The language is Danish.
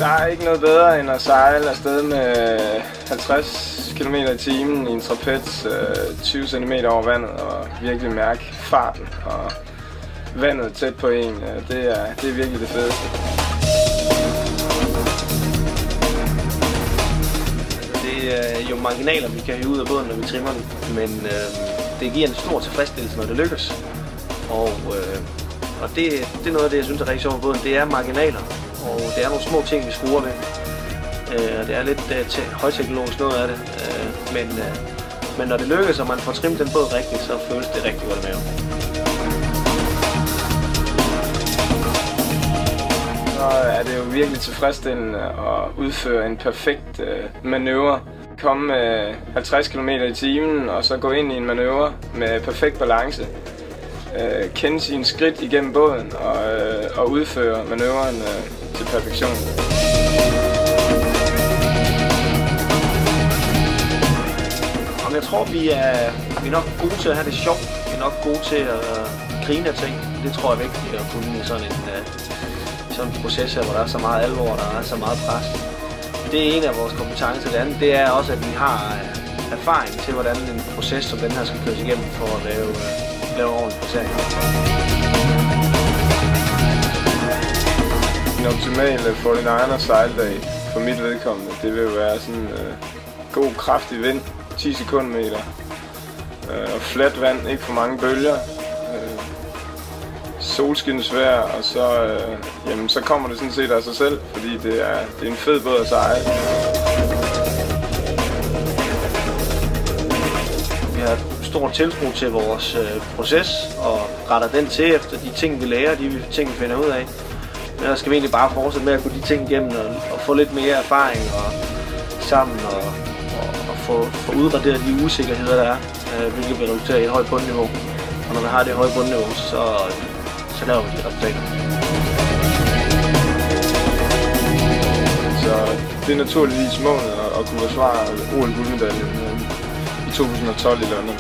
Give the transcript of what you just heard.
Der er ikke noget bedre end at sejle afsted med 50 km i timen i en trapez 20 cm over vandet og virkelig mærke farten og vandet tæt på en. Det er virkelig det fedeste. Det er jo marginaler, vi kan hive ud af båden, når vi trimmer den, men det giver en stor tilfredsstillelse, når det lykkes. Og det er noget af det, jeg synes er rigtig sjovt på båden. Det er marginaler, og det er nogle små ting, vi skruer med. Det er lidt højteknologisk noget af det, men når det lykkes, og man får trimmet den båd rigtigt, så føles det rigtig godt med. Så er det jo virkelig tilfredsstillende at udføre en perfekt manøvre. Komme med 50 km i timen og så gå ind i en manøvre med perfekt balance. Kende sine skridt igennem båden og udføre manøvren til perfektion. Jeg tror, vi er nok gode til at have det sjovt. Vi er nok gode til at grine af ting. Det tror jeg er vigtigt at kunne i sådan en proces her, hvor der er så meget alvor, der er så meget pres. Det er en af vores kompetencer. Det andet, det er også, at vi har erfaring til, hvordan en proces som den her skal køres igennem for at lave ordentlig placering. En optimal 49ers sejldag for mit vedkommende, det vil jo være sådan god kraftig vind, 10 sekundmeter, og fladt vand, ikke for mange bølger, solskinsvejr, og så kommer det sådan set af sig selv, fordi det er en fed båd at sejle. Vi har stor tiltro til vores proces og retter den til efter de ting, vi lærer, de ting, vi finder ud af. Men der skal vi egentlig bare fortsætte med at gå de ting igennem og få lidt mere erfaring og sammen og få udraderet de usikkerheder, der er, hvilket vil resultere i et højt bundniveau. Og når vi har det høje bundniveau, så laver vi de resultater. Så det er naturligvis målet at kunne forsvare OL-guldmedaljen i 2012 i London.